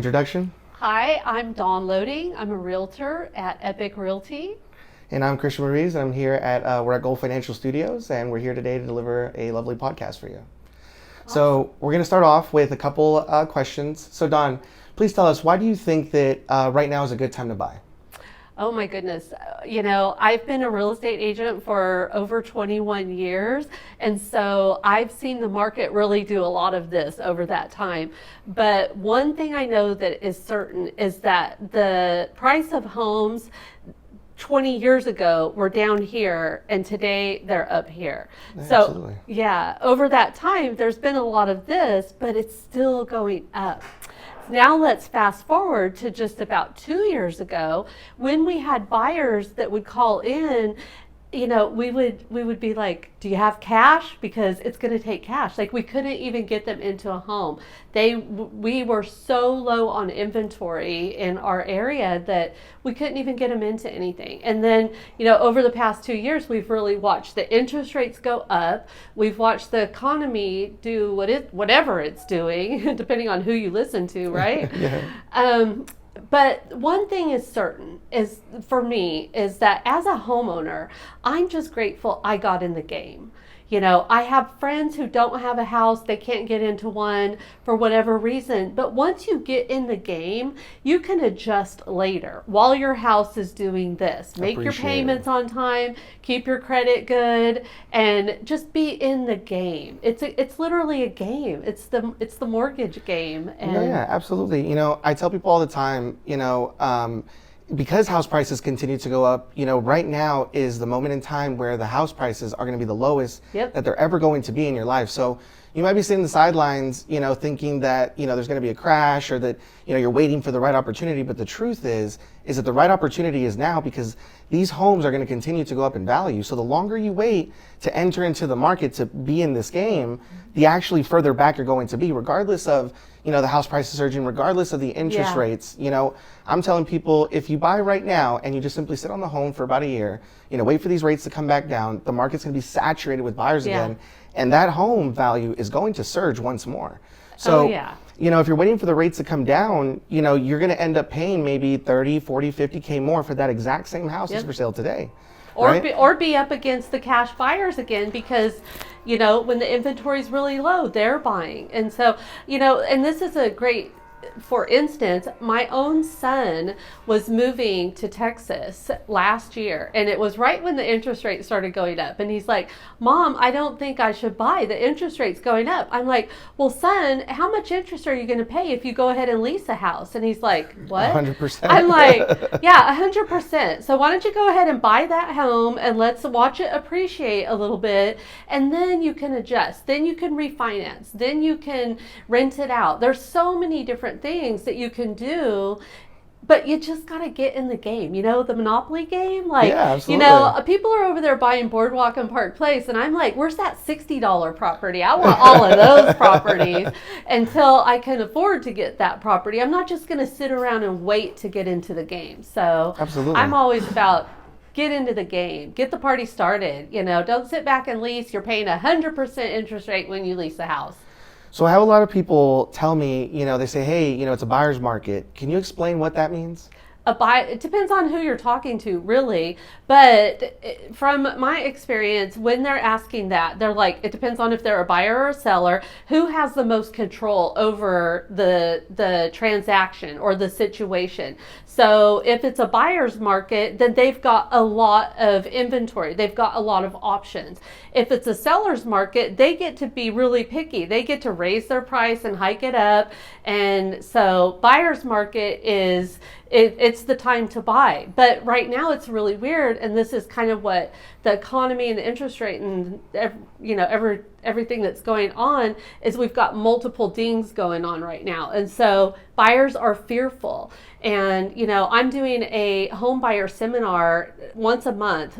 introduction. Hi, I'm Dawn Loding. I'm a realtor at Epic Realty. And I'm Christian Ruiz, and I'm here we're at Gold Financial Studios, and we're here today to deliver a lovely podcast for you. Awesome. So we're going to start off with a couple questions. So Dawn, please tell us, why do you think that right now is a good time to buy? Oh my goodness. I've been a real estate agent for over 21 years. And so I've seen the market really do a lot of this over that time. But one thing I know that is certain is that the price of homes 20 years ago were down here and today they're up here. Absolutely. So yeah, over that time, there's been a lot of this, but it's still going up. Now let's fast forward to just about 2 years ago when we had buyers that would call in. We would be like, do you have cash? Because it's going to take cash. Like, we couldn't even get them into a home. We were so low on inventory in our area that we couldn't even get them into anything. And then, over the past 2 years, we've really watched the interest rates go up. We've watched the economy do whatever it's doing, depending on who you listen to, right? Yeah. But one thing is certain for me is that as a homeowner, I'm just grateful I got in the game. I have friends who don't have a house, they can't get into one for whatever reason. But once you get in the game, you can adjust later while your house is doing this. Make your payments on time, keep your credit good, and just be in the game. It's literally a game. It's the mortgage game. And yeah, absolutely. I tell people all the time, because house prices continue to go up, right now is the moment in time where the house prices are going to be the lowest that they're ever going to be in your life. So you might be sitting on the sidelines, thinking that, there's going to be a crash or that, you're waiting for the right opportunity. But the truth is that the right opportunity is now, because these homes are going to continue to go up in value. So the longer you wait to enter into the market to be in this game, the actually further back you're going to be, regardless of, the house prices surging, regardless of the interest rates. I'm telling people, if you buy right now and you just simply sit on the home for about a year, wait for these rates to come back down, the market's going to be saturated with buyers again, and that home value is going to surge once more. So, if you're waiting for the rates to come down, you're going to end up paying maybe 30, 40, 50K more for that exact same house that's for sale today. Or be up against the cash buyers again, because when the inventory is really low, they're buying. And so, and this is a great, for instance, my own son was moving to Texas last year, and it was right when the interest rate started going up. And he's like, Mom, I don't think I should buy. The interest rate's going up. I'm like, well, son, how much interest are you going to pay if you go ahead and lease a house? And he's like, what? 100%. I'm like, yeah, 100%. So why don't you go ahead and buy that home and let's watch it appreciate a little bit, and then you can adjust. Then you can refinance. Then you can rent it out. There's so many different things that you can do, but you just got to get in the game. The Monopoly game. Like, people are over there buying Boardwalk and Park Place, and I'm like, where's that $60 property? I want all of those properties until I can afford to get that property. I'm not just going to sit around and wait to get into the game. So absolutely, I'm always about get into the game, get the party started. Don't sit back and lease. You're paying 100% interest rate when you lease a house. So I have a lot of people tell me, they say, hey, it's a buyer's market. Can you explain what that means? It depends on who you're talking to, really. But from my experience, when they're asking that, they're like, it depends on if they're a buyer or a seller. Who has the most control over the transaction or the situation? So if it's a buyer's market, then they've got a lot of inventory. They've got a lot of options. If it's a seller's market, they get to be really picky. They get to raise their price and hike it up. And so buyer's market is it's the time to buy. But right now it's really weird, and this is kind of what the economy and the interest rate and everything that's going on is. We've got multiple dings going on right now, and so buyers are fearful. And I'm doing a home buyer seminar once a month.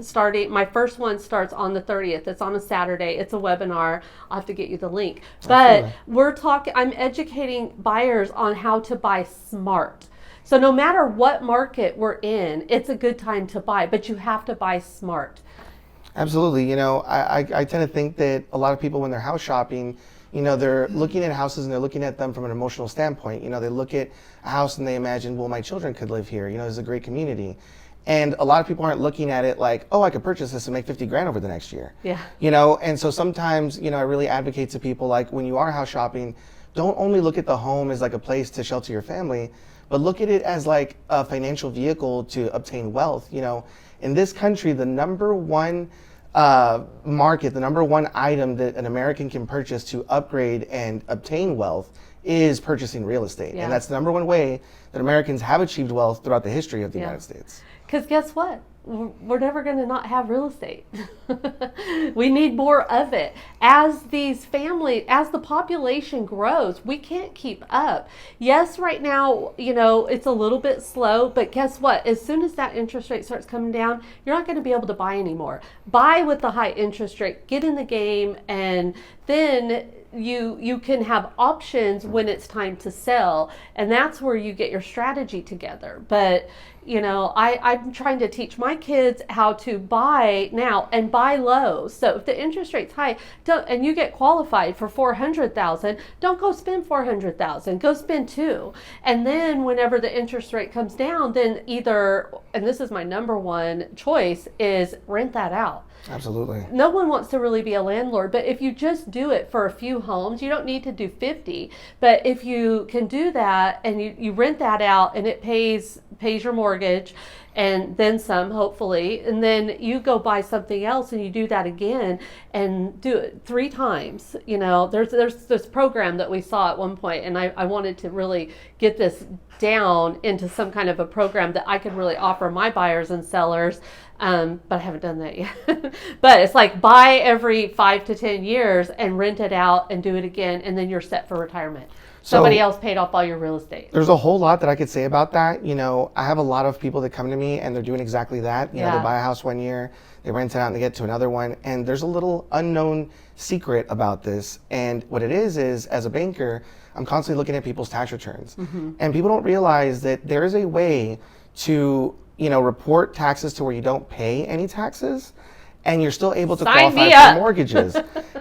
My first one starts on the 30th. It's on a Saturday. It's a webinar. I'll have to get you the link. But I'm educating buyers on how to buy smart. So no matter what market we're in, it's a good time to buy, but you have to buy smart. Absolutely. I tend to think that a lot of people, when they're house shopping, You know, they're looking at houses and they're looking at them from an emotional standpoint. You know, they look at a house and they imagine, well, my children could live here. You know, it's a great community. And a lot of people aren't looking at it like, oh, I could purchase this and make 50 grand over the next year. Yeah. You know, and so sometimes, you know, I really advocate to people, like, when you are house shopping, don't only look at the home as like a place to shelter your family, but look at it as like a financial vehicle to obtain wealth. You know, in this country, the number one market, the number one item that an American can purchase to upgrade and obtain wealth is purchasing real estate. Yeah. And that's the number one way that Americans have achieved wealth throughout the history of the United States. Because guess what? We're never going to not have real estate. We need more of it. As these families, as the population grows, we can't keep up. Yes, right now, you know, it's a little bit slow, but guess what? As soon as that interest rate starts coming down, you're not going to be able to buy anymore. Buy with the high interest rate, get in the game, and then you can have options when it's time to sell, and that's where you get your strategy together. But you know, I'm trying to teach my kids how to buy now and buy low. So if the interest rate's high, and you get qualified for $400,000, don't go spend $400,000. Go spend $2 million. And then whenever the interest rate comes down, then either, and this is my number one choice, is rent that out. Absolutely. No one wants to really be a landlord, but if you just do it for a few homes, you don't need to do 50. But if you can do that and you rent that out and it pays your mortgage and then some, hopefully, and then you go buy something else and you do that again and do it 3 times. You know, there's this program that we saw at one point, and I wanted to really get this down into some kind of a program that I could really offer my buyers and sellers. But I haven't done that yet. But it's like buy every 5 to 10 years and rent it out and do it again, and then you're set for retirement. Somebody else paid off all your real estate. There's a whole lot that I could say about that. You know, I have a lot of people that come to me and they're doing exactly that. You know, they buy a house one year, they rent it out and they get to another one. And there's a little unknown secret about this. And what it is as a banker, I'm constantly looking at people's tax returns. Mm-hmm. And people don't realize that there is a way to, you know, report taxes to where you don't pay any taxes, and you're still able to qualify for mortgages.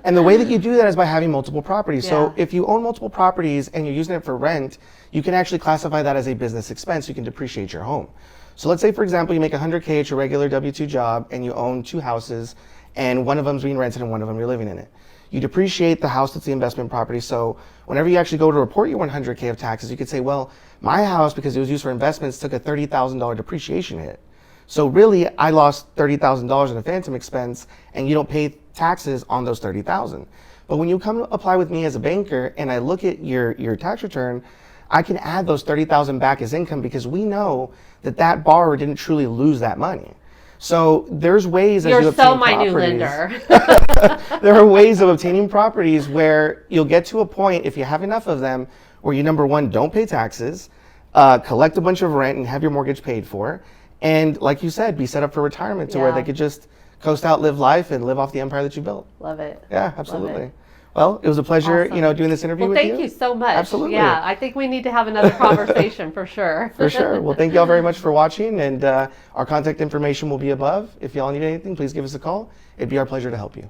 And the way that you do that is by having multiple properties. Yeah. So if you own multiple properties and you're using it for rent, you can actually classify that as a business expense. You can depreciate your home. So let's say, for example, you make $100K at your regular W-2 job and you own 2 houses, and one of them's being rented and one of them you're living in it. You depreciate the house that's the investment property. So whenever you actually go to report your $100K of taxes, you could say, well, my house, because it was used for investments, took a $30,000 depreciation hit. So really, I lost $30,000 in a phantom expense, and you don't pay taxes on those $30,000. But when you come apply with me as a banker, and I look at your tax return, I can add those $30,000 back as income, because we know that borrower didn't truly lose that money. So there's ways as you obtain properties. You're so my new lender. There are ways of obtaining properties where you'll get to a point, if you have enough of them, where you, number one, don't pay taxes, collect a bunch of rent and have your mortgage paid for. And like you said, be set up for retirement to where they could just coast out, live life, and live off the empire that you built. Love it. Yeah, absolutely. Well, it was a pleasure, you know, doing this interview with you. Thank you so much. Absolutely. Yeah, I think we need to have another conversation for sure. For sure. Well, thank you all very much for watching, and our contact information will be above. If y'all need anything, please give us a call. It'd be our pleasure to help you.